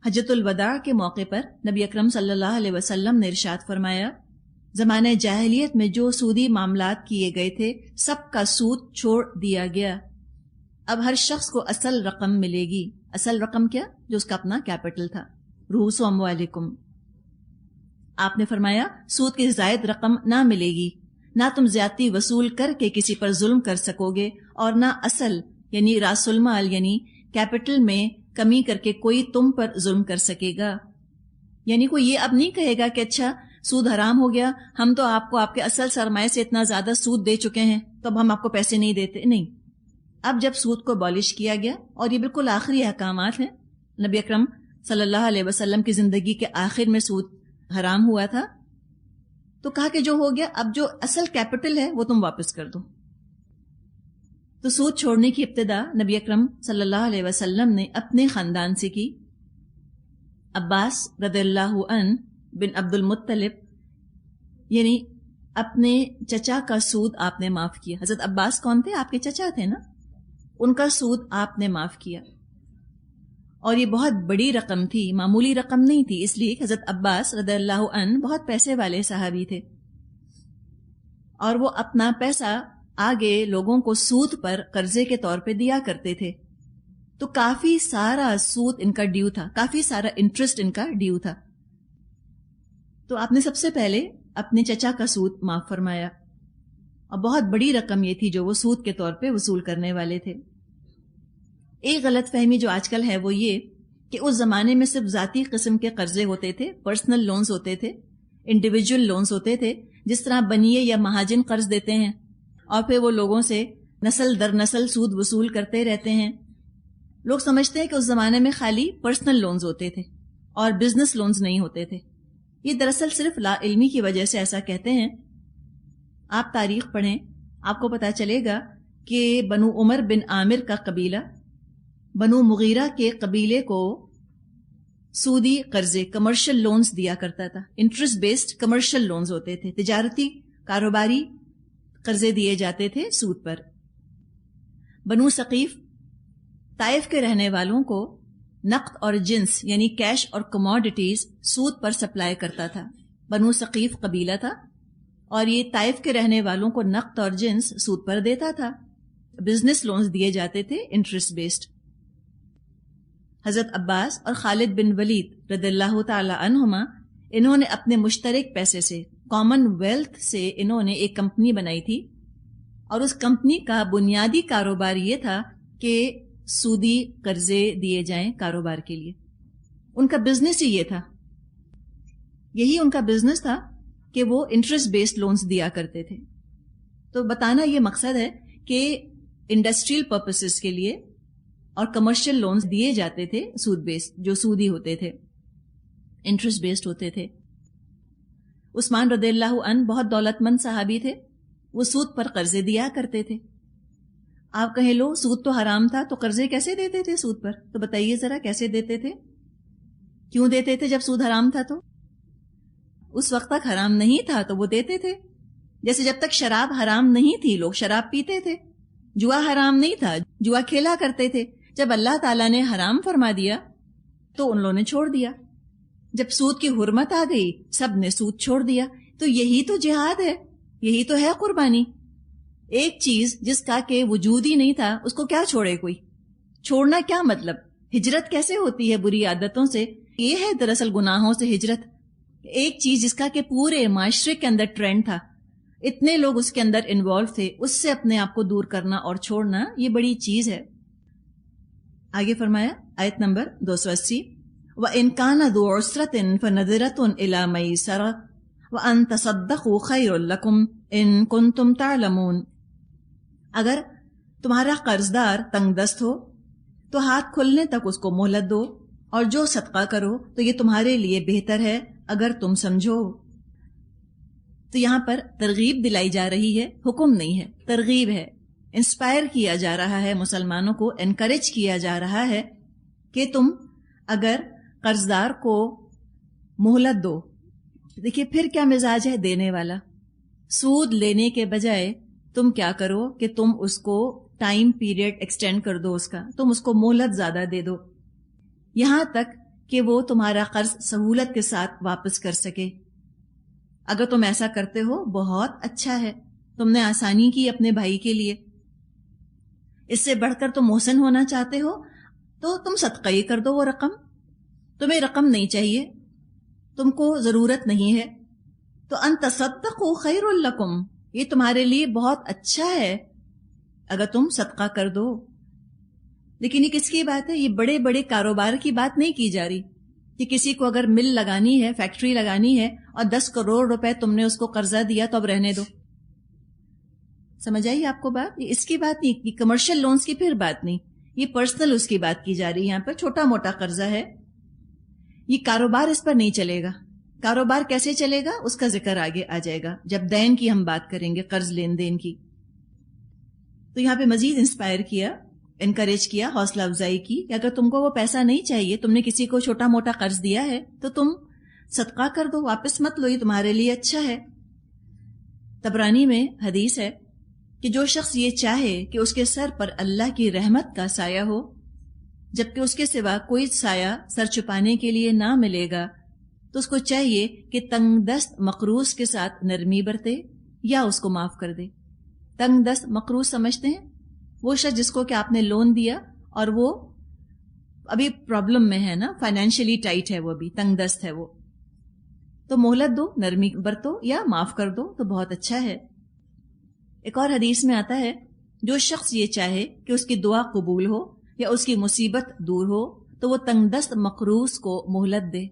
حجۃ الوداع کے موقع پر نبی اکرم صلی اللہ علیہ وسلم نے ارشاد فرمایا، زمانہ جاہلیت میں جو سودی معاملات کیے گئے تھے سب کا سود چھوڑ دیا گیا، اب ہر شخص کو اصل رقم ملے گی۔ اصل رقم کیا؟ جو اس کا اپنا کیپٹل تھا، رؤوس اموالکم۔ آپ نے فرمایا سود کی زائد رقم نہ ملے گی، نہ تم زیادتی وصول کر کے کسی پر ظلم کر سکو گے، اور نہ اصل یعنی راس المال یعنی کیپٹل میں کمی کر کے کوئی تم پر ظلم کر سکے گا۔ یعنی کوئی یہ اب نہیں کہے گا کہ اچھا سود حرام ہو گیا، ہم تو آپ کو آپ کے اصل سرمایہ سے اتنا زیادہ سود دے چکے ہیں تو اب ہم آپ کو پیسے نہیں دیتے۔ نہیں، اب جب سود کو abolish کیا گیا، اور یہ بالکل آخری احکامات ہیں، نبی اکرم صلی اللہ علیہ وسلم کی زندگی کے آخر میں سود حرام ہوا تھا، تو کہا کہ جو ہو گیا اب جو اصل کیپٹل ہے وہ تم واپس کر دو۔ تو سود چھوڑنے کی ابتدا نبی اکرم صلی اللہ علیہ وسلم نے اپنے خاندان سے کی۔ عباس رضی اللہ عنہ بن عبد المطلب یعنی اپنے چچا کا سود آپ نے معاف کیا۔ حضرت عباس کون تھے؟ آپ کے چچا تھے نا، ان کا سود آپ نے معاف کیا، اور یہ بہت بڑی رقم تھی، معمولی رقم نہیں تھی، اس لیے حضرت عباس رضی اللہ عنہ بہت پیسے والے صحابی تھے، اور وہ اپنا پیسہ آگے لوگوں کو سود پر قرضے کے طور پہ دیا کرتے تھے، تو کافی سارا سود ان کا ڈیو تھا، کافی سارا انٹرسٹ ان کا ڈیو تھا۔ تو آپ نے سب سے پہلے اپنے چچا کا سود معاف فرمایا، اور بہت بڑی رقم یہ تھی جو وہ سود کے طور پہ وصول کرنے والے تھے۔ ایک غلط فہمی جو آج کل ہے وہ یہ کہ اس زمانے میں صرف ذاتی قسم کے قرضے ہوتے تھے، پرسنل لونز ہوتے تھے، انڈیویجول لونز ہوتے تھے، جس طرح بنیے یا مہاجن قرض دیتے ہیں اور پھر وہ لوگوں سے نسل در نسل سود وصول کرتے رہتے ہیں۔ لوگ سمجھتے ہیں کہ اس زمانے میں خالی پرسنل لونز ہوتے تھے اور بزنس لونز نہیں ہوتے تھے۔ یہ دراصل صرف لا علمی کی وجہ سے ایسا کہتے ہیں۔ آپ تاریخ پڑھیں، آپ کو پتہ چلے گا کہ بنو عمر بن عامر کا قبیلہ بنو مغیرہ کے قبیلے کو سودی قرضے کمرشل لونز دیا کرتا تھا، انٹرسٹ بیسڈ کمرشل لونز ہوتے تھے، تجارتی کاروباری قرضے دیے جاتے تھے سود پر۔ بنو ثقیف طائف کے رہنے والوں کو نقد اور جنس یعنی کیش اور کموڈیٹیز سود پر سپلائی کرتا تھا۔ بنو ثقیف قبیلہ تھا اور یہ طائف کے رہنے والوں کو نقد اور جنس سود پر دیتا تھا۔ بزنس لونز دیے جاتے تھے انٹرسٹ بیسڈ۔ حضرت عباس اور خالد بن ولید رضی اللہ تعالی عنہما، انہوں نے اپنے مشترک پیسے سے، کامن ویلتھ سے انہوں نے ایک کمپنی بنائی تھی، اور اس کمپنی کا بنیادی کاروبار یہ تھا کہ سودی قرضے دیے جائیں کاروبار کے لیے۔ ان کا بزنس ہی یہ تھا، یہی ان کا بزنس تھا کہ وہ انٹرسٹ بیسڈ لونز دیا کرتے تھے۔ تو بتانا یہ مقصد ہے کہ انڈسٹریل پرپسز کے لیے اور کمرشل لونز دیے جاتے تھے سود بیسڈ، جو سودی ہوتے تھے، انٹرسٹ بیسڈ ہوتے تھے۔ عثمان رضی اللہ عنہ بہت دولت مند صحابی تھے، وہ سود پر قرضے دیا کرتے تھے۔ آپ کہیں لو سود تو حرام تھا تو قرضے کیسے دیتے تھے سود پر؟ تو بتائیے ذرا کیسے دیتے تھے، کیوں دیتے تھے؟ جب سود حرام تھا تو اس وقت تک حرام نہیں تھا تو وہ دیتے تھے۔ جیسے جب تک شراب حرام نہیں تھی لوگ شراب پیتے تھے، جوا حرام نہیں تھا، جوا کھیلا کرتے تھے۔ جب اللہ تعالیٰ نے حرام فرما دیا تو ان لوگوں نے چھوڑ دیا۔ جب سود کی حرمت آ گئی سب نے سود چھوڑ دیا۔ تو یہی تو جہاد ہے، یہی تو ہے قربانی۔ ایک چیز جس کا کہ وجود ہی نہیں تھا اس کو کیا چھوڑے کوئی؟ چھوڑنا کیا مطلب؟ ہجرت کیسے ہوتی ہے بری عادتوں سے؟ یہ ہے دراصل گناہوں سے ہجرت۔ ایک چیز جس کا کہ پورے معاشرے کے اندر ٹرینڈ تھا، اتنے لوگ اس کے اندر انوالو تھے، اس سے اپنے آپ کو دور کرنا اور چھوڑنا یہ بڑی چیز ہے۔ آگے فرمایا آیت نمبر 280، وَإِن كَانَ ذُو عُسْرَةٍ فَنَظِرَةٌ إِلَىٰ مَيْسَرَةٍ وَأَن تَصَدَّقُوا خَيْرٌ لَكُمْ إِن كُنتُمْ تَعْلَمُونَ۔ اگر تمہارا قرضدار تنگ دست ہو تو ہاتھ کھلنے تک اس کو مہلت دو، اور جو صدقہ کرو تو یہ تمہارے لیے بہتر ہے اگر تم سمجھو۔ تو یہاں پر ترغیب دلائی جا رہی ہے، حکم نہیں ہے، ترغیب ہے، انسپائر کیا جا رہا ہے، مسلمانوں کو انکریج کیا جا رہا ہے کہ تم اگر قرضدار کو مہلت دو۔ دیکھیے پھر کیا مزاج ہے دینے والا، سود لینے کے بجائے تم کیا کرو کہ تم اس کو ٹائم پیریڈ ایکسٹینڈ کر دو، اس کا تم اس کو مہلت زیادہ دے دو، یہاں تک کہ وہ تمہارا قرض سہولت کے ساتھ واپس کر سکے. اگر تم ایسا کرتے ہو بہت اچھا ہے، تم نے آسانی کی اپنے بھائی کے لیے. اس سے بڑھ کر تم محسن ہونا چاہتے ہو تو تم صدقہ ہی کر دو. وہ رقم تمہیں رقم نہیں چاہیے، تم کو ضرورت نہیں ہے، تو ان تصدقوا خیر لکم، یہ تمہارے لیے بہت اچھا ہے اگر تم صدقہ کر دو. لیکن یہ کس کی بات ہے؟ یہ بڑے بڑے کاروبار کی بات نہیں کی جا رہی کہ کسی کو اگر مل لگانی ہے، فیکٹری لگانی ہے اور 10 کروڑ روپے تم نے اس کو قرضہ دیا تو اب رہنے دو. سمجھ آئی آپ کو بات؟ یہ اس کی بات نہیں، یہ کمرشل لونز کی پھر بات نہیں، یہ پرسنل اس کی بات کی جا رہی ہے. یہاں پر چھوٹا موٹا قرضہ ہے، یہ کاروبار اس پر نہیں چلے گا. کاروبار کیسے چلے گا اس کا ذکر آگے آ جائے گا جب دین کی ہم بات کریں گے، قرض لین دین کی. تو یہاں پہ مزید انسپائر کیا، انکریج کیا، حوصلہ افزائی کی کہ اگر تم کو وہ پیسہ نہیں چاہیے، تم نے کسی کو چھوٹا موٹا قرض دیا ہے تو تم صدقہ کر دو، واپس مت لو، یہ تمہارے لیے اچھا ہے. طبرانی میں حدیث ہے کہ جو شخص یہ چاہے کہ اس کے سر پر اللہ کی رحمت کا سایہ ہو جبکہ اس کے سوا کوئی سایہ سر چھپانے کے لیے نہ ملے گا، تو اس کو چاہیے کہ تنگ دست مقروض کے ساتھ نرمی برتے یا اس کو معاف کر دے. تنگ دست مقروض سمجھتے ہیں؟ وہ شخص جس کو کہ آپ نے لون دیا اور وہ ابھی پرابلم میں ہے نا، فائنینشلی ٹائٹ ہے، وہ ابھی تنگ دست ہے، وہ تو مہلت دو، نرمی برتو یا معاف کر دو تو بہت اچھا ہے. ایک اور حدیث میں آتا ہے جو شخص یہ چاہے کہ اس کی دعا قبول ہو یا اس کی مصیبت دور ہو تو وہ تنگ دست مقروض کو مہلت دے.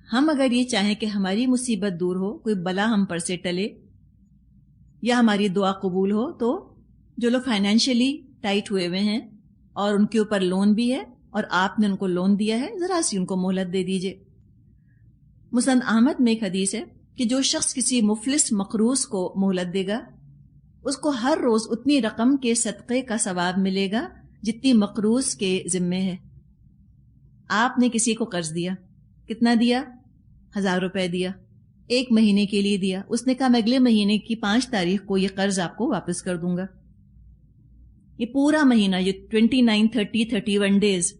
ہم اگر یہ چاہیں کہ ہماری مصیبت دور ہو، کوئی بلا ہم پر سے ٹلے یا ہماری دعا قبول ہو، تو جو لوگ فائنینشلی ٹائٹ ہوئے ہوئے ہیں اور ان کے اوپر لون بھی ہے اور آپ نے ان کو لون دیا ہے، ذرا سی ان کو مہلت دے دیجئے. مسند احمد میں ایک حدیث ہے کہ جو شخص کسی مفلس مقروض کو مہلت دے گا اس کو ہر روز اتنی رقم کے صدقے کا ثواب ملے گا جتنی مقروض کے ذمے ہے. آپ نے کسی کو قرض دیا، کتنا دیا؟ 1000 روپے دیا، 1 مہینے کے لیے دیا. اس نے کہا میں اگلے مہینے کی 5 تاریخ کو یہ قرض آپ کو واپس کر دوں گا. یہ پورا مہینہ، یہ 29 30 31 ڈیز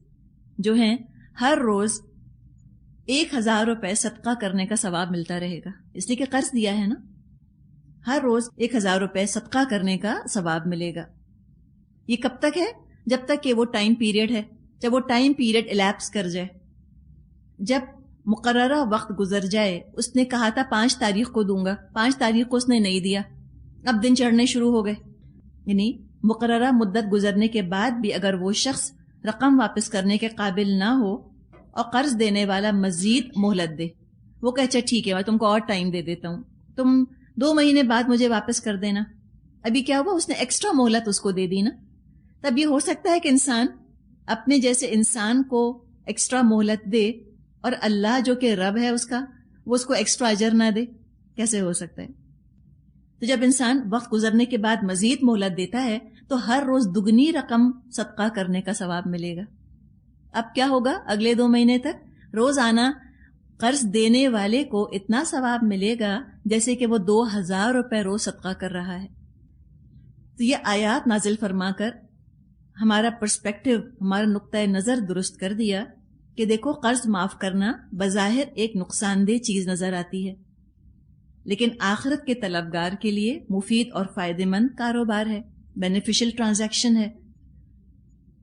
جو ہیں، ہر روز 1000 روپے صدقہ کرنے کا ثواب ملتا رہے گا، اس لیے کہ قرض دیا ہے نا. ہر روز 1000 روپے صدقہ کرنے کا ثواب ملے گا. یہ کب تک ہے؟ جب تک کہ وہ ٹائم پیریڈ ہے. جب وہ ٹائم پیریڈ الیپس کر جائے، جب مقررہ وقت گزر جائے، اس نے کہا تھا 5 تاریخ کو دوں گا، 5 تاریخ کو اس نے نہیں دیا، اب دن چڑھنے شروع ہو گئے. یعنی مقررہ مدت گزرنے کے بعد بھی اگر وہ شخص رقم واپس کرنے کے قابل نہ ہو اور قرض دینے والا مزید مہلت دے، وہ کہے اچھا ٹھیک ہے میں تم کو اور ٹائم دے دیتا ہوں، تم 2 مہینے بعد مجھے واپس کر دینا. ابھی کیا ہوا؟ اس نے ایکسٹرا مہلت اس کو دے دی نا. تب یہ ہو سکتا ہے کہ انسان اپنے جیسے انسان کو ایکسٹرا مہلت دے اور اللہ جو کہ رب ہے اس کا، وہ اس کو ایکسٹرا اجر نہ دے؟ کیسے ہو سکتا ہے؟ تو جب انسان وقت گزرنے کے بعد مزید مہلت دیتا ہے تو ہر روز دگنی رقم صدقہ کرنے کا ثواب ملے گا. اب کیا ہوگا؟ اگلے 2 مہینے تک روزانہ قرض دینے والے کو اتنا ثواب ملے گا جیسے کہ وہ 2000 روپے روز صدقہ کر رہا ہے. تو یہ آیات نازل فرما کر ہمارا پرسپیکٹو، ہمارا نقطۂ نظر درست کر دیا کہ دیکھو قرض معاف کرنا بظاہر ایک نقصان دہ چیز نظر آتی ہے، لیکن آخرت کے طلبگار کے لیے مفید اور فائدہ مند کاروبار ہے، بینیفیشل ٹرانزیکشن ہے.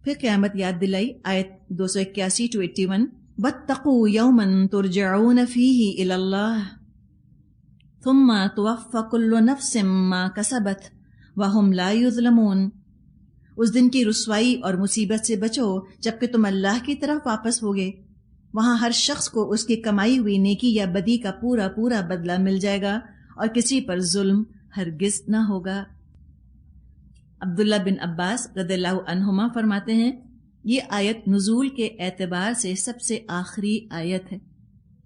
پھر قیامت یاد دلائی، آیت 281-81، وَاتَّقُوا يَوْمًا تُرْجَعُونَ فِيهِ إِلَى اللَّهِ ثُمَّ تُوَفَّى كُلُّ نَفْسٍ مَا كَسَبَتْ وَهُمْ لَا يُظْلَمُونَ. اس دن کی رسوائی اور مصیبت سے بچو جبکہ تم اللہ کی طرف واپس ہوگے، وہاں ہر شخص کو اس کی کمائی ہوئی نیکی یا بدی کا پورا پورا بدلہ مل جائے گا اور کسی پر ظلم ہرگز نہ ہوگا. عبداللہ بن عباس رضی اللہ عنہما فرماتے ہیں یہ آیت نزول کے اعتبار سے سب سے آخری آیت ہے.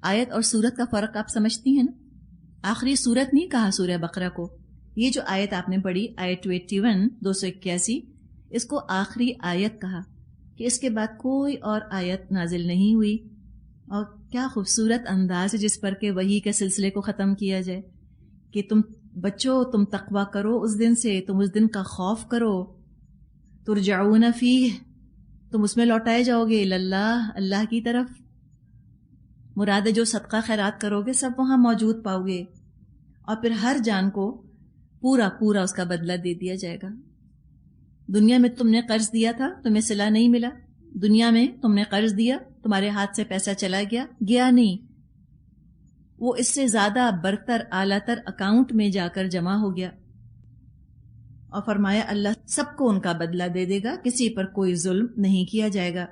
آیت اور سورت کا فرق آپ سمجھتی ہیں نا؟ آخری سورت نہیں کہا سورہ بقرہ کو. یہ جو آیت آپ نے پڑھی آیت 281 281، اس کو آخری آیت کہا کہ اس کے بعد کوئی اور آیت نازل نہیں ہوئی. اور کیا خوبصورت انداز ہے جس پر کہ وحی کے سلسلے کو ختم کیا جائے کہ تم بچو، تم تقویٰ کرو اس دن سے، تم اس دن کا خوف کرو. ترجعون فیہ، تم اس میں لوٹائے جاؤ گے اللہ، اللہ کی طرف. مراد جو صدقہ خیرات کرو گے سب وہاں موجود پاؤ گے، اور پھر ہر جان کو پورا پورا اس کا بدلہ دے دیا جائے گا. دنیا میں تم نے قرض دیا تھا، تمہیں صلہ نہیں ملا. دنیا میں تم نے قرض دیا، تمہارے ہاتھ سے پیسہ چلا گیا نہیں، وہ اس سے زیادہ برتر اعلیٰ تر اکاؤنٹ میں جا کر جمع ہو گیا. اور فرمایا اللہ سب کو ان کا بدلہ دے دے گا، کسی پر کوئی ظلم نہیں کیا جائے گا.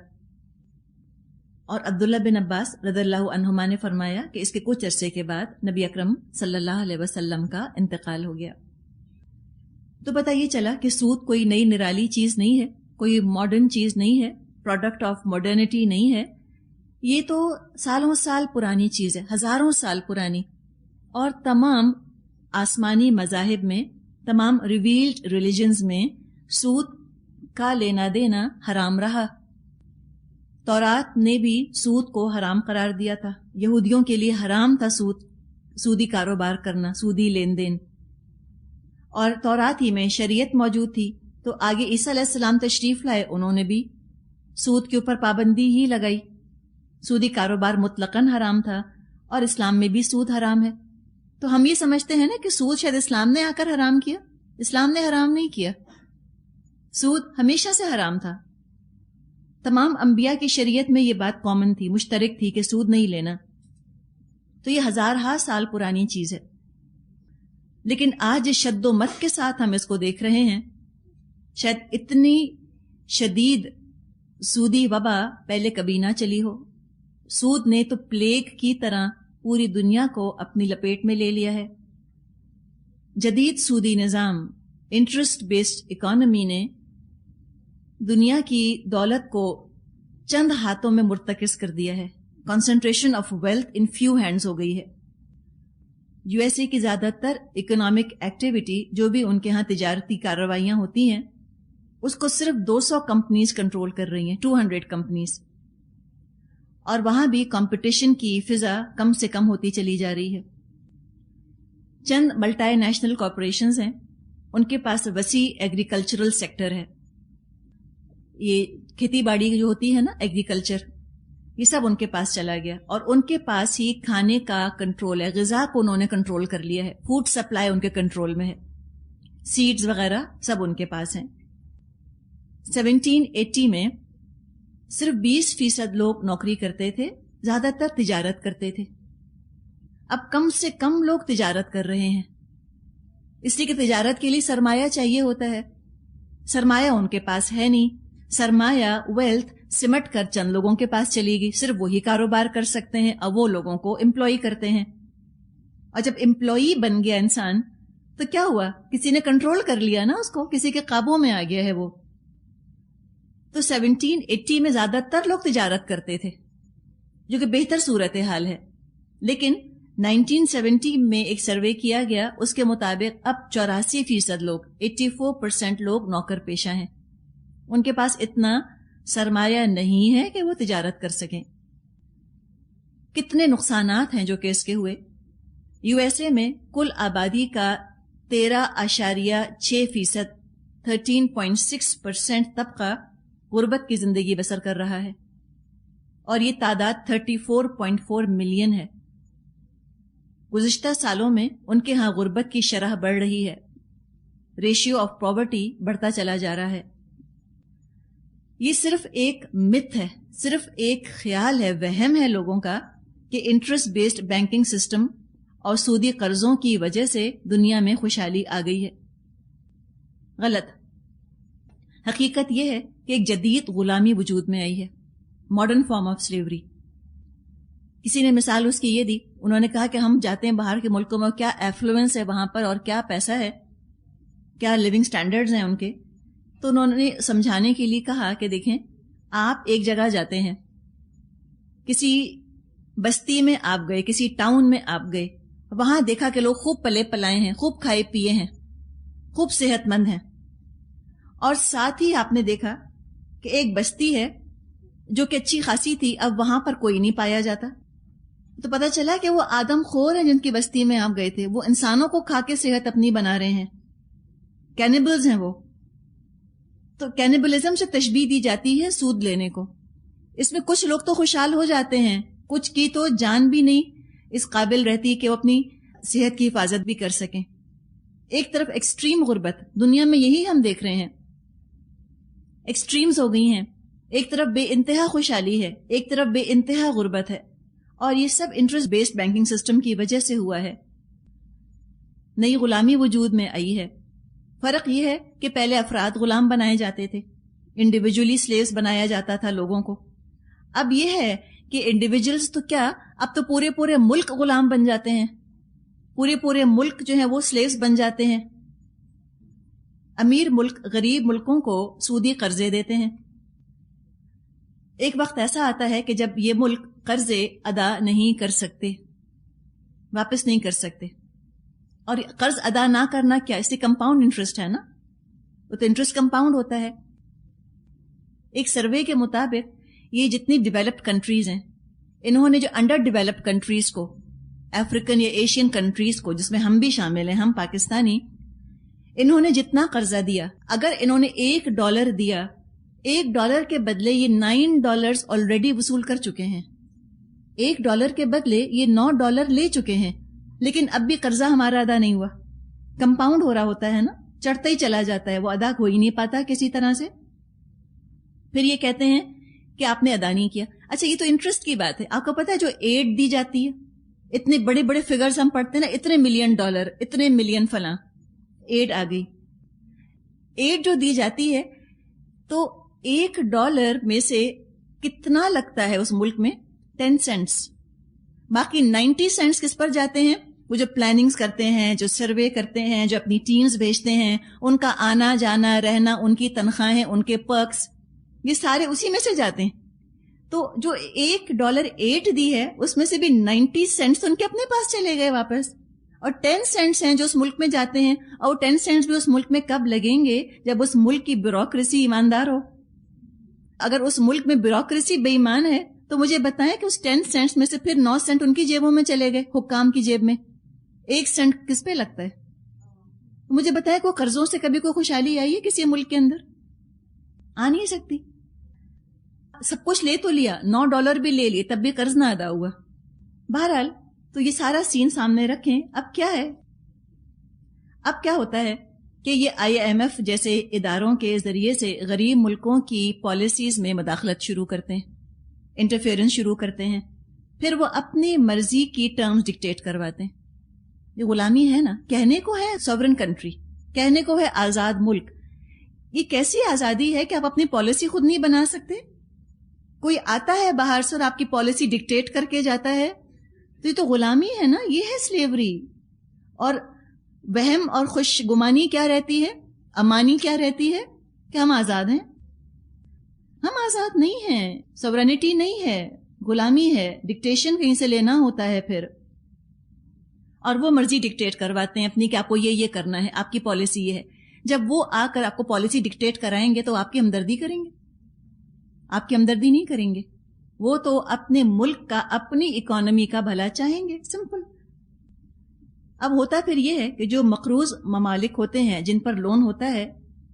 اور عبداللہ بن عباس رضی اللہ عنہما نے فرمایا کہ اس کے کچھ عرصے کے بعد نبی اکرم صلی اللہ علیہ وسلم کا انتقال ہو گیا. تو پتہ یہ چلا کہ سود کوئی نئی نرالی چیز نہیں ہے، کوئی ماڈرن چیز نہیں ہے، پروڈکٹ آف ماڈرنٹی نہیں ہے. یہ تو سالوں سال پرانی چیز ہے، ہزاروں سال پرانی. اور تمام آسمانی مذاہب میں، تمام ریویلڈ ریلیجنز میں سود کا لینا دینا حرام رہا. تورات نے بھی سود کو حرام قرار دیا تھا. یہودیوں کے لیے حرام تھا سود، سودی کاروبار کرنا، سودی لین دین. اور تورات ہی میں شریعت موجود تھی، تو آگے عیسیٰ علیہ السلام تشریف لائے، انہوں نے بھی سود کے اوپر پابندی ہی لگائی. سودی کاروبار مطلقاً حرام تھا، اور اسلام میں بھی سود حرام ہے. تو ہم یہ سمجھتے ہیں نا کہ سود شاید اسلام نے آ کر حرام کیا. اسلام نے حرام نہیں کیا، سود ہمیشہ سے حرام تھا. تمام انبیاء کی شریعت میں یہ بات کامن تھی، مشترک تھی کہ سود نہیں لینا. تو یہ ہزارہا سال پرانی چیز ہے. لیکن آج شد و مت کے ساتھ ہم اس کو دیکھ رہے ہیں. شاید اتنی شدید سودی وبا پہلے کبھی نہ چلی ہو. سود نے تو پلیگ کی طرح پوری دنیا کو اپنی لپیٹ میں لے لیا ہے. جدید سودی نظام، انٹرسٹ بیسڈ اکانومی نے دنیا کی دولت کو چند ہاتھوں میں مرتکز کر دیا ہے. Concentration of wealth in few hands ہو گئی ہے. یو ایس اے کی زیادہ تر اکنامک ایکٹیویٹی، جو بھی ان کے ہاں تجارتی کارروائیاں ہوتی ہیں، اس کو صرف 200 کمپنیز کنٹرول کر رہی ہیں، 200 کمپنیز. اور وہاں بھی کمپٹیشن کی فضا کم سے کم ہوتی چلی جا رہی ہے. چند ملٹی نیشنل کارپوریشنز ہیں، ان کے پاس وسیع ایگریکلچرل سیکٹر ہے. یہ کھیتی باڑی جو ہوتی ہے نا، ایگریکلچر، یہ سب ان کے پاس چلا گیا. اور ان کے پاس ہی کھانے کا کنٹرول ہے، غذا کو انہوں نے کنٹرول کر لیا ہے. فوڈ سپلائی ان کے کنٹرول میں ہے، سیڈز وغیرہ سب ان کے پاس ہیں. 1780 میں صرف 20% لوگ نوکری کرتے تھے، زیادہ تر تجارت کرتے تھے. اب کم سے کم لوگ تجارت کر رہے ہیں، اس لیے کہ تجارت کے لیے سرمایہ چاہیے ہوتا ہے. سرمایہ ان کے پاس ہے نہیں. سرمایہ ویلتھ سمٹ کر چند لوگوں کے پاس چلی گئی، صرف وہی کاروبار کر سکتے ہیں. اب وہ لوگوں کو امپلائی کرتے ہیں، اور جب امپلائی بن گیا انسان تو کیا ہوا؟ کسی نے کنٹرول کر لیا نا اس کو، کسی کے قابو میں آ گیا ہے وہ. تو 1780 میں زیادہ تر لوگ تجارت کرتے تھے، جو کہ بہتر صورتحال ہے. لیکن 1970 میں ایک سروے کیا گیا، اس کے مطابق اب 84% لوگ، 84% لوگ نوکر پیشہ ہیں. ان کے پاس اتنا سرمایہ نہیں ہے کہ وہ تجارت کر سکیں. کتنے نقصانات ہیں جو کہ اس کے ہوئے. یو ایس اے میں کل آبادی کا 13.6%، 13.6% طبقہ غربت کی زندگی بسر کر رہا ہے، اور یہ تعداد 34.4 ملین ہے. گزشتہ سالوں میں ان کے ہاں غربت کی شرح بڑھ رہی ہے، ریشیو آف پاورٹی بڑھتا چلا جا رہا ہے. یہ صرف ایک متھ ہے، صرف ایک خیال ہے، وہم ہے لوگوں کا کہ انٹرسٹ بیسڈ بینکنگ سسٹم اور سودی قرضوں کی وجہ سے دنیا میں خوشحالی آ گئی ہے. غلط. حقیقت یہ ہے کہ ایک جدید غلامی وجود میں آئی ہے، ماڈرن فارم آف سلیوری. کسی نے مثال اس کی یہ دی، انہوں نے کہا کہ ہم جاتے ہیں باہر کے ملکوں میں، کیا ایفلوئنس ہے وہاں پر، اور کیا پیسہ ہے، کیا لیونگ سٹینڈرڈز ہیں ان کے. تو انہوں نے سمجھانے کے لیے کہا کہ دیکھیں، آپ ایک جگہ جاتے ہیں، کسی بستی میں آپ گئے، کسی ٹاؤن میں آپ گئے، وہاں دیکھا کہ لوگ خوب پلے پلائے ہیں، خوب کھائے پیے ہیں، خوب صحت مند ہیں. اور ساتھ ہی آپ نے دیکھا کہ ایک بستی ہے جو کہ اچھی خاصی تھی، اب وہاں پر کوئی نہیں پایا جاتا. تو پتہ چلا کہ وہ آدم خور ہیں جن کی بستی میں آپ گئے تھے، وہ انسانوں کو کھا کے صحت اپنی بنا رہے ہیں، کینیبلز ہیں وہ. تو کینیبلزم سے تشبیہ دی جاتی ہے سود لینے کو. اس میں کچھ لوگ تو خوشحال ہو جاتے ہیں, کچھ کی تو جان بھی نہیں اس قابل رہتی کہ وہ اپنی صحت کی حفاظت بھی کر سکیں. ایک طرف ایکسٹریم غربت, دنیا میں یہی ہم دیکھ رہے ہیں, ایکسٹریمز ہو گئی ہیں. ایک طرف بے انتہا خوشحالی ہے, ایک طرف بے انتہا غربت ہے, اور یہ سب انٹرسٹ بیسڈ بینکنگ سسٹم کی وجہ سے ہوا ہے. نئی غلامی وجود میں آئی ہے. فرق یہ ہے کہ پہلے افراد غلام بنائے جاتے تھے, انڈیویجولی سلیوز بنایا جاتا تھا لوگوں کو. اب یہ ہے کہ انڈیویجولز تو کیا, اب تو پورے پورے ملک غلام بن جاتے ہیں, پورے پورے ملک جو ہیں وہ سلیوز بن جاتے ہیں. امیر ملک غریب ملکوں کو سودی قرضے دیتے ہیں. ایک وقت ایسا آتا ہے کہ جب یہ ملک قرضے ادا نہیں کر سکتے, واپس نہیں کر سکتے. اور قرض ادا نہ کرنا کیا, اس سے کمپاؤنڈ انٹرسٹ ہے نا, وہ تو انٹرسٹ کمپاؤنڈ ہوتا ہے. ایک سروے کے مطابق یہ جتنی ڈیولپڈ کنٹریز ہیں, انہوں نے جو انڈر ڈیولپڈ کنٹریز کو, افریقن یا ایشین کنٹریز کو, جس میں ہم بھی شامل ہیں, ہم پاکستانی, انہوں نے جتنا قرضہ دیا, اگر انہوں نے $1 دیا, $1 کے بدلے یہ $9 آلریڈی وصول کر چکے ہیں. $1 کے بدلے یہ $9 لے چکے ہیں, لیکن اب بھی قرضہ ہمارا ادا نہیں ہوا. کمپاؤنڈ ہو رہا ہوتا ہے نا, چڑھتا ہی چلا جاتا ہے, وہ ادا ہو ہی نہیں پاتا کسی طرح سے. پھر یہ کہتے ہیں کہ آپ نے ادا نہیں کیا. اچھا, یہ تو انٹرسٹ کی بات ہے. آپ کو پتا ہے جو ایڈ دی جاتی ہے, اتنے بڑے بڑے فگرز ہم پڑھتے ہیں نا, اتنے $1 ملین, اتنے ملین فلاں ایڈ آ گئی. ایڈ جو دی جاتی ہے تو $1 میں سے کتنا لگتا ہے اس ملک میں؟ 10 سینٹس. باقی 90 سینٹس کس پر جاتے ہیں؟ وہ جو پلاننگز کرتے ہیں, جو سروے کرتے ہیں, جو اپنی ٹیمز بھیجتے ہیں, ان کا آنا جانا رہنا, ان کی تنخواہیں, ان کے پرکس, یہ سارے اسی میں سے جاتے ہیں. تو جو $1 ایڈ دی ہے اس میں سے بھی 90 سینٹس ان کے اپنے پاس چلے گئے واپس, اور 10 سینٹس ہیں جو اس ملک میں جاتے ہیں. اور 10 سینٹس بھی اس ملک میں کب لگیں گے؟ جب اس ملک کی بیوروکریسی ایماندار ہو. اگر اس ملک میں بیوروکریسی بے ایمان ہے تو مجھے بتائیں کہ اس 10 سینٹس میں سے پھر 9 سینٹ ان کی جیبوں میں چلے گئے, حکام کی جیب میں. 1 سینٹ کس پہ لگتا ہے؟ مجھے بتائیں کوئی قرضوں سے کبھی کوئی خوشحالی آئی ہے کسی ملک کے اندر؟ آ نہیں سکتی. سب کچھ لے تو لیا, $9 بھی لے لیے, تب بھی قرض نہ ادا ہوا. بہرحال تو یہ سارا سین سامنے رکھیں. اب کیا ہے, اب کیا ہوتا ہے کہ یہ IMF جیسے اداروں کے ذریعے سے غریب ملکوں کی پالیسیز میں مداخلت شروع کرتے ہیں, انٹرفیئرنس شروع کرتے ہیں. پھر وہ اپنی مرضی کی ٹرمز ڈکٹیٹ کرواتے ہیں. یہ غلامی ہے نا, کہنے کو ہے سوورن کنٹری, کہنے کو ہے آزاد ملک. یہ کیسی آزادی ہے کہ آپ اپنی پالیسی خود نہیں بنا سکتے؟ کوئی آتا ہے باہر سے اور آپ کی پالیسی ڈکٹیٹ کر کے جاتا ہے, تو یہ تو غلامی ہے نا, یہ ہے سلیوری. اور وہم اور خوش گمانی کیا رہتی ہے, امانی کیا رہتی ہے کہ ہم آزاد ہیں. ہم آزاد نہیں ہیں, سورینٹی نہیں ہے, غلامی ہے, ڈکٹیشن کہیں سے لینا ہوتا ہے پھر. اور وہ مرضی ڈکٹیٹ کرواتے ہیں اپنی کہ آپ کو یہ کرنا ہے, آپ کی پالیسی یہ ہے. جب وہ آ کر آپ کو پالیسی ڈکٹیٹ کرائیں گے تو آپ کی ہمدردی کریں گے؟ آپ کی ہمدردی نہیں کریں گے. وہ تو اپنے ملک کا, اپنی اکانومی کا بھلا چاہیں گے, سمپل. اب ہوتا پھر یہ ہے کہ جو مقروض ممالک ہوتے ہیں, جن پر لون ہوتا ہے,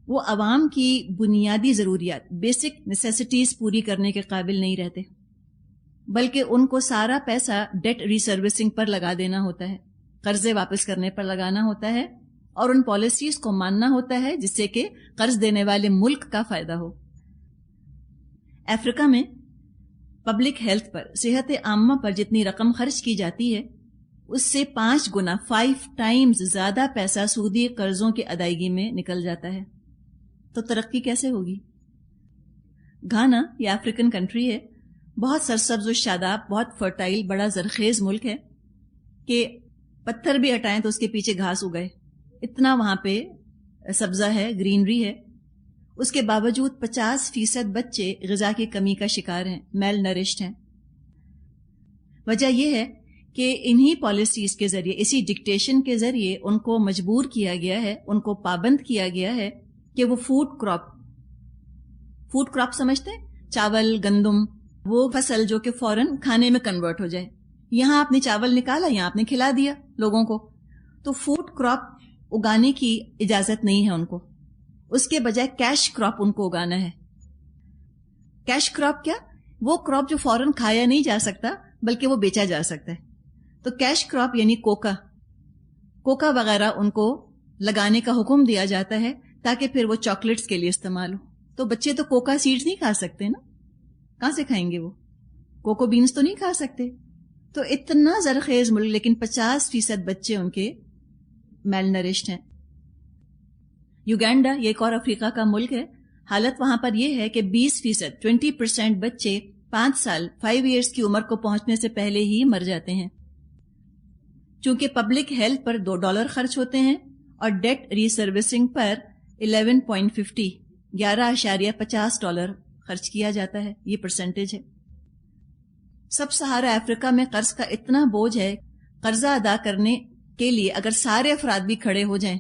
وہ عوام کی بنیادی ضروریات, بیسک نیسیسٹیز پوری کرنے کے قابل نہیں رہتے, بلکہ ان کو سارا پیسہ ڈیٹ ری سروسنگ پر لگا دینا ہوتا ہے, قرضے واپس کرنے پر لگانا ہوتا ہے, اور ان پالیسیز کو ماننا ہوتا ہے جس سے کہ قرض دینے والے ملک کا فائدہ ہو. افریقہ میں پبلک ہیلتھ پر, صحت عامہ پر جتنی رقم خرچ کی جاتی ہے, اس سے 5 گنا 5 ٹائمز زیادہ پیسہ سودی قرضوں کی ادائیگی میں نکل جاتا ہے. تو ترقی کیسے ہوگی؟ گھانا یہ افریقن کنٹری ہے, بہت سرسبز و شاداب, بہت فرٹائل, بڑا زرخیز ملک ہے کہ پتھر بھی ہٹائیں تو اس کے پیچھے گھاس اگائے, اتنا وہاں پہ سبزہ ہے, گرینری ہے. اس کے باوجود 50% بچے غذا کی کمی کا شکار ہیں, میل نرشڈ ہیں. وجہ یہ ہے کہ انہی پالیسیز کے ذریعے, اسی ڈکٹیشن کے ذریعے ان کو مجبور کیا گیا ہے, ان کو پابند کیا گیا ہے کہ وہ فوڈ کراپ سمجھتے ہیں, چاول, گندم, وہ فصل جو کہ فوراً کھانے میں کنورٹ ہو جائے. یہاں آپ نے چاول نکالا, یہاں آپ نے کھلا دیا لوگوں کو, تو فوڈ کراپ اگانے کی اجازت نہیں ہے ان کو. اس کے بجائے کیش کراپ ان کو اگانا ہے. کیش کراپ کیا؟ وہ کراپ جو فوراً کھایا نہیں جا سکتا بلکہ وہ بیچا جا سکتا ہے. تو کیش کراپ یعنی کوکا وغیرہ ان کو لگانے کا حکم دیا جاتا ہے تاکہ پھر وہ چاکلیٹس کے لیے استعمال ہو. تو بچے تو کوکا سیڈز نہیں کھا سکتے نا، کہاں سے کھائیں گے؟ وہ کوکو بینز تو نہیں کھا سکتے. تو اتنا زرخیز ملک، لیکن 50% بچے ان کے میل نرشڈ ہیں. یوگینڈا یہ ایک اور افریقہ کا ملک ہے. حالت وہاں پر یہ ہے کہ 20% بچے 5 سال 5 ایئرس کی عمر کو پہنچنے سے پہلے ہی مر جاتے ہیں. چونکہ پبلک ہیلتھ پر $2 خرچ ہوتے ہیں اور ڈیٹ ری سروسنگ پر 11.50 خرچ کیا جاتا ہے. یہ پرسنٹیج ہے. سب سہارا افریقہ میں قرض کا اتنا بوجھ ہے، قرضہ ادا کرنے کے لیے اگر سارے افراد بھی کھڑے ہو جائیں،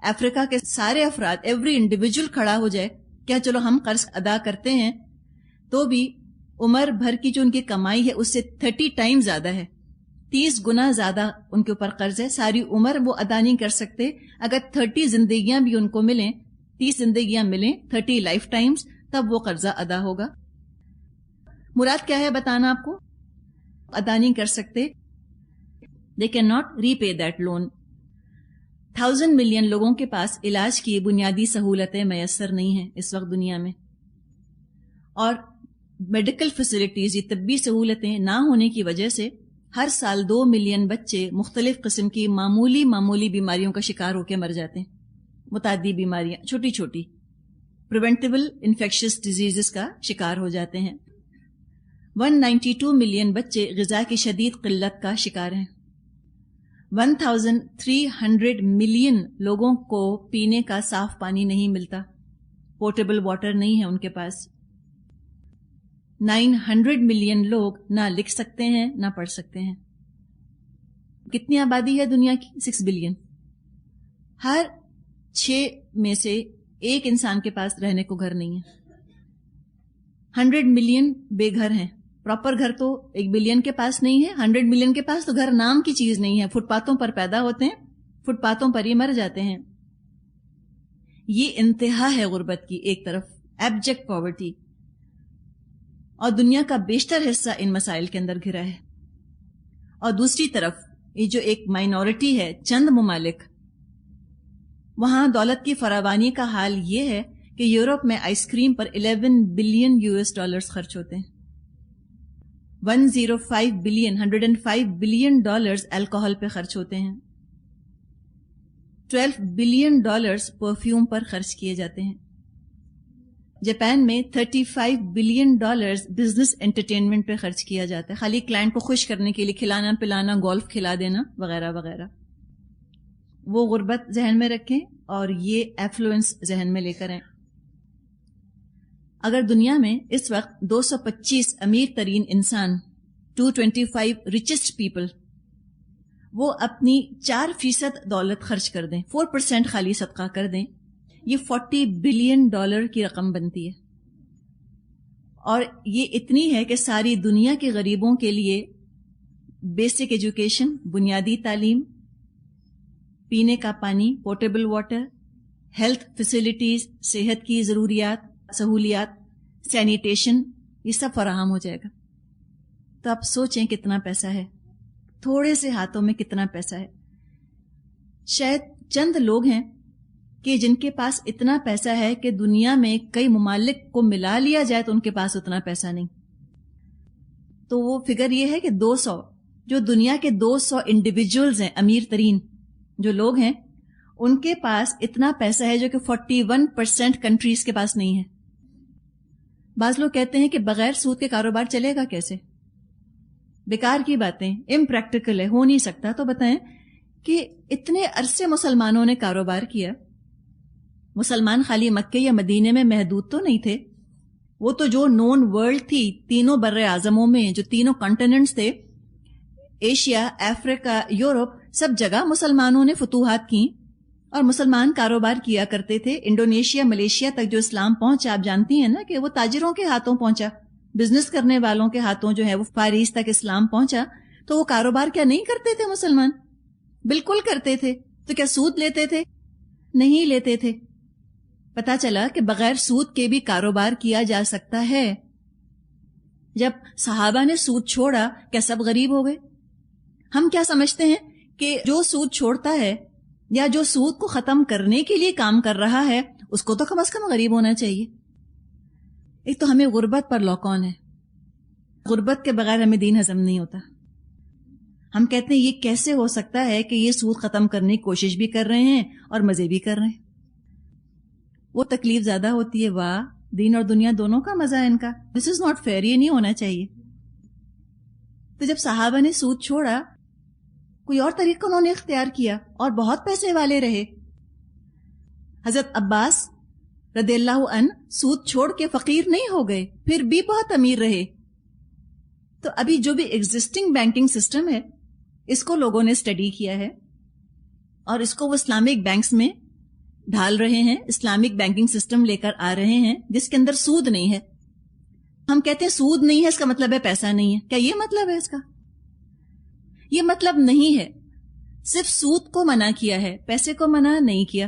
افریقہ کے سارے افراد، ایوری انڈیویجول کھڑا ہو جائے کیا چلو ہم قرض ادا کرتے ہیں، تو بھی عمر بھر کی جو ان کی کمائی ہے اس سے 30 ٹائم زیادہ ہے. 30 گنا زیادہ ان کے اوپر قرض ہے. ساری عمر وہ ادا نہیں کر سکتے. اگر 30 زندگیاں بھی ان کو ملیں، 30 زندگیاں ملیں، 30 لائف ٹائمز، تب وہ قرضہ ادا ہوگا. مراد کیا ہے بتانا آپ کو؟ ادا نہیں کر سکتے. They cannot repay that loan. 1000 million لوگوں کے پاس علاج کی بنیادی سہولتیں میسر نہیں ہیں اس وقت دنیا میں، اور میڈیکل فیسلٹیز، یہ طبی سہولتیں نہ ہونے کی وجہ سے ہر سال 2 ملین بچے مختلف قسم کی معمولی بیماریوں کا شکار ہو کے مر جاتے ہیں. متعدی بیماریاں، چھوٹی چھوٹی پریونٹیبل انفیکشس ڈیزیزز کا شکار ہو جاتے ہیں. 192 ملین بچے غذا کی شدید قلت کا شکار ہیں. 1300 ملین لوگوں کو پینے کا صاف پانی نہیں ملتا، پورٹیبل واٹر نہیں ہے ان کے پاس. 900 ملین لوگ نہ لکھ سکتے ہیں نہ پڑھ سکتے ہیں. کتنی آبادی ہے دنیا کی؟ 6 بلین. ہر 6 میں سے ایک انسان کے پاس رہنے کو گھر نہیں ہے. 100 ملین بے گھر ہیں. پراپر گھر تو 1 بلین کے پاس نہیں ہے. 100 ملین کے پاس تو گھر نام کی چیز نہیں ہے. فٹ پاتھوں پر پیدا ہوتے ہیں، فٹ پاتھوں پر ہی مر جاتے ہیں. یہ انتہا ہے غربت کی. ایک طرف ایبجیکٹ پاورٹی، اور دنیا کا بیشتر حصہ ان مسائل کے اندر گھرا ہے. اور دوسری طرف یہ جو ایک مائنورٹی ہے، چند ممالک، وہاں دولت کی فراوانی کا حال یہ ہے کہ یورپ میں آئس کریم پر $11 بلین خرچ ہوتے ہیں. 105 بلین الکوہل پہ خرچ ہوتے ہیں. $12 بلین پرفیوم پر خرچ کیے جاتے ہیں. جاپان میں $35 بلین بزنس انٹرٹینمنٹ پہ خرچ کیا جاتا ہے، خالی کلائنٹ کو خوش کرنے کے لیے، کھلانا پلانا، گولف کھلا دینا وغیرہ وغیرہ. وہ غربت ذہن میں رکھیں اور یہ ایفلوئنس ذہن میں لے کر آئیں. اگر دنیا میں اس وقت 225 امیر ترین انسان، 225 ریچسٹ پیپل، وہ اپنی 4% دولت خرچ کر دیں، 4% خالی صدقہ کر دیں، یہ $40 بلین کی رقم بنتی ہے. اور یہ اتنی ہے کہ ساری دنیا کے غریبوں کے لیے بیسک ایجوکیشن، بنیادی تعلیم، پینے کا پانی، پورٹیبل واٹر، ہیلتھ فیسلٹیز، صحت کی ضروریات، سہولیات، سینیٹیشن، یہ سب فراہم ہو جائے گا. تو آپ سوچیں کتنا پیسہ ہے، تھوڑے سے ہاتھوں میں کتنا پیسہ ہے. شاید چند لوگ ہیں کہ جن کے پاس اتنا پیسہ ہے کہ دنیا میں کئی ممالک کو ملا لیا جائے تو ان کے پاس اتنا پیسہ نہیں. تو وہ فگر یہ ہے کہ 200، جو دنیا کے 200 انڈیویجولز ہیں، امیر ترین جو لوگ ہیں، ان کے پاس اتنا پیسہ ہے جو کہ 41% کنٹریز کے پاس نہیں ہے. بعض لوگ کہتے ہیں کہ بغیر سود کے کاروبار چلے گا کیسے؟ بیکار کی باتیں، امپریکٹیکل ہے، ہو نہیں سکتا. تو بتائیں کہ اتنے عرصے مسلمانوں نے کاروبار کیا. مسلمان خالی مکے یا مدینے میں محدود تو نہیں تھے، وہ تو جو نون ورلڈ تھی، تینوں بر اعظموں میں، جو تینوں کانٹیننٹس تھے، ایشیا، افریقہ، یورپ، سب جگہ مسلمانوں نے فتوحات کی اور مسلمان کاروبار کیا کرتے تھے. انڈونیشیا، ملیشیا تک جو اسلام پہنچا، آپ جانتی ہیں نا کہ وہ تاجروں کے ہاتھوں پہنچا، بزنس کرنے والوں کے ہاتھوں جو ہے وہ فاریس تک اسلام پہنچا. تو وہ کاروبار کیا نہیں کرتے تھے مسلمان؟ بالکل کرتے تھے. تو کیا سود لیتے تھے؟ نہیں لیتے تھے. پتا چلا کہ بغیر سود کے بھی کاروبار کیا جا سکتا ہے. جب صحابہ نے سود چھوڑا کیا سب غریب ہو گئے؟ ہم کیا سمجھتے ہیں کہ جو سود چھوڑتا ہے یا جو سود کو ختم کرنے کے لیے کام کر رہا ہے اس کو تو کم از کم غریب ہونا چاہیے. ایک تو ہمیں غربت پر لوکون ہے. غربت کے بغیر ہمیں دین ہضم نہیں ہوتا. ہم کہتے ہیں یہ کیسے ہو سکتا ہے کہ یہ سود ختم کرنے کی کوشش بھی کر رہے ہیں اور مزے بھی کر رہے ہیں. وہ تکلیف زیادہ ہوتی ہے. واہ، دین اور دنیا دونوں کا مزہ ہے ان کا. دس از ناٹ فیئر، یہ نہیں ہونا چاہیے. تو جب صحابہ نے سود چھوڑا کوئی اور طریقہ انہوں نے اختیار کیا اور بہت پیسے والے رہے. حضرت عباس رضی اللہ عنہ سود چھوڑ کے فقیر نہیں ہو گئے، پھر بھی بہت امیر رہے. تو ابھی جو بھی ایگزسٹنگ بینکنگ سسٹم ہے اس کو لوگوں نے اسٹڈی کیا ہے اور اس کو وہ اسلامک بینکس میں ڈھال رہے ہیں. اسلامک بینکنگ سسٹم لے کر آ رہے ہیں جس کے اندر سود نہیں ہے. ہم کہتے ہیں سود نہیں ہے اس کا مطلب ہے پیسہ نہیں ہے. کیا یہ مطلب ہے اس کا؟ یہ مطلب نہیں ہے. صرف سود کو منع کیا ہے، پیسے کو منع نہیں کیا.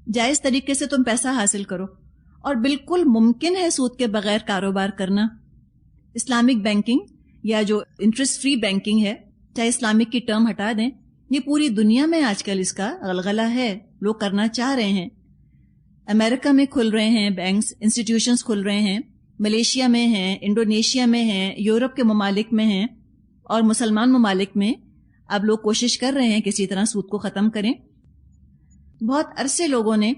جائز طریقے سے تم پیسہ حاصل کرو اور بالکل ممکن ہے سود کے بغیر کاروبار کرنا. اسلامک بینکنگ یا جو انٹرسٹ فری بینکنگ ہے، چاہے اسلامک کی ٹرم ہٹا دیں، یہ پوری دنیا میں آج کل اس کا غلغلہ ہے. لوگ کرنا چاہ رہے ہیں. امریکہ میں کھل رہے ہیں بینکس، انسٹیٹیوشنز کھل رہے ہیں، ملیشیا میں ہیں، انڈونیشیا میں ہیں، یورپ کے ممالک میں ہیں اور مسلمان ممالک میں اب لوگ کوشش کر رہے ہیں کسی طرح سود کو ختم کریں. بہت عرصے لوگوں نے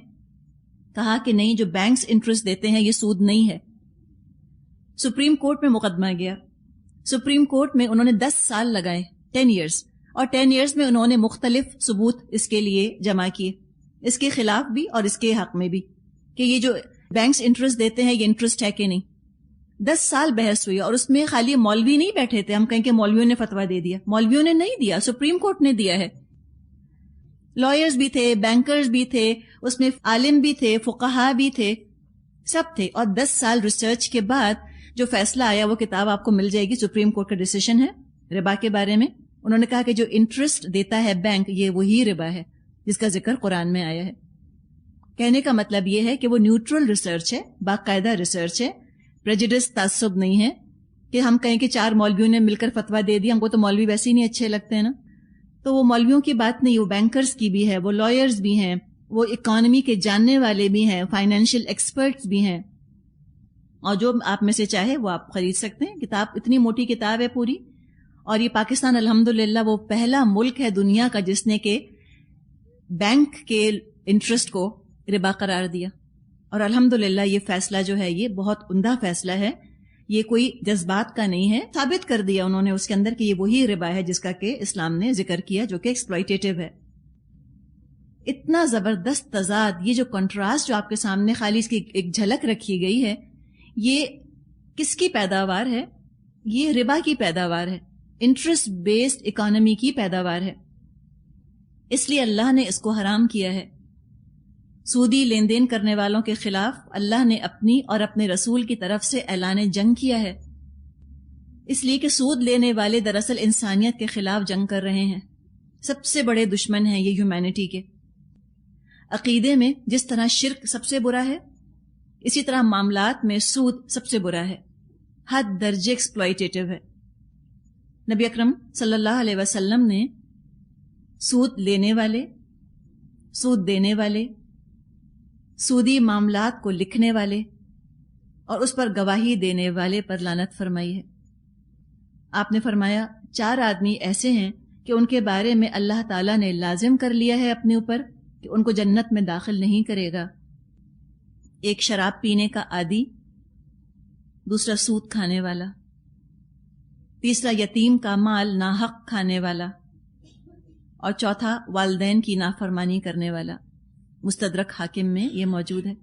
کہا کہ نہیں، جو بینکس انٹرسٹ دیتے ہیں یہ سود نہیں ہے. سپریم کورٹ میں مقدمہ گیا. سپریم کورٹ میں انہوں نے 10 سال لگائے، 10 ایئرز، اور 10 ایئرز میں انہوں نے مختلف ثبوت اس کے لیے جمع کیے، اس کے خلاف بھی اور اس کے حق میں بھی، کہ یہ جو بینکس انٹرسٹ دیتے ہیں یہ انٹرسٹ ہے کہ نہیں. 10 سال بحث ہوئی اور اس میں خالی مولوی نہیں بیٹھے تھے. ہم کہیں کہ مولویوں نے فتویٰ دے دیا. مولویوں نے نہیں دیا، سپریم کورٹ نے دیا ہے. لائرز بھی تھے، بینکرز بھی تھے، اس میں عالم بھی تھے، فقہا بھی تھے، سب تھے. اور 10 سال ریسرچ کے بعد جو فیصلہ آیا وہ کتاب آپ کو مل جائے گی. سپریم کورٹ کا ڈیسیشن ہے ربا کے بارے میں. انہوں نے کہا کہ جو انٹرسٹ دیتا ہے بینک یہ وہی ربا ہے جس کا ذکر قرآن میں آیا ہے. کہنے کا مطلب یہ ہے کہ وہ نیوٹرل ریسرچ ہے، باقاعدہ ریسرچ ہے، پریجڈس تعصب نہیں ہے کہ ہم کہیں کہ 4 مولویوں نے مل کر فتویٰ دے دیا، ہم کو تو مولوی ویسے ہی نہیں اچھے لگتے ہیں نا. تو وہ مولویوں کی بات نہیں، وہ بینکرز کی بھی ہے، وہ لائرز بھی ہیں، وہ اکانومی کے جاننے والے بھی ہیں، فائنینشیل ایکسپرٹس بھی ہیں. اور جو آپ میں سے چاہے وہ آپ خرید سکتے ہیں. کتاب اتنی موٹی کتاب ہے پوری. اور یہ پاکستان الحمدللہ وہ پہلا ملک ہے دنیا کا جس نے کہ بینک کے انٹرسٹ کو ربا قرار دیا. اور الحمدللہ یہ فیصلہ جو ہے یہ بہت عمدہ فیصلہ ہے. یہ کوئی جذبات کا نہیں ہے. ثابت کر دیا انہوں نے اس کے اندر کہ یہ وہی ربا ہے جس کا کہ اسلام نے ذکر کیا، جو کہ ایکسپلائٹیٹو ہے. اتنا زبردست تضاد، یہ جو کنٹراسٹ جو آپ کے سامنے خالی اس کی ایک جھلک رکھی گئی ہے، یہ کس کی پیداوار ہے؟ یہ ربا کی پیداوار ہے، انٹرسٹ بیسڈ اکانومی کی پیداوار ہے. اس لیے اللہ نے اس کو حرام کیا ہے. سودی لین دین کرنے والوں کے خلاف اللہ نے اپنی اور اپنے رسول کی طرف سے اعلان جنگ کیا ہے. اس لیے کہ سود لینے والے دراصل انسانیت کے خلاف جنگ کر رہے ہیں. سب سے بڑے دشمن ہیں یہ ہیومینٹی کے. عقیدے میں جس طرح شرک سب سے برا ہے، اسی طرح معاملات میں سود سب سے برا ہے، حد درجے ایکسپلائٹیٹو ہے. نبی اکرم صلی اللہ علیہ وسلم نے سود لینے والے، سود دینے والے، سودی معاملات کو لکھنے والے اور اس پر گواہی دینے والے پر لعنت فرمائی ہے. آپ نے فرمایا 4 آدمی ایسے ہیں کہ ان کے بارے میں اللہ تعالیٰ نے لازم کر لیا ہے اپنے اوپر کہ ان کو جنت میں داخل نہیں کرے گا. ایک شراب پینے کا عادی، دوسرا سود کھانے والا، تیسرا یتیم کا مال ناحق کھانے والا، اور چوتھا والدین کی نافرمانی کرنے والا. مستدرک حاکم میں یہ موجود ہے.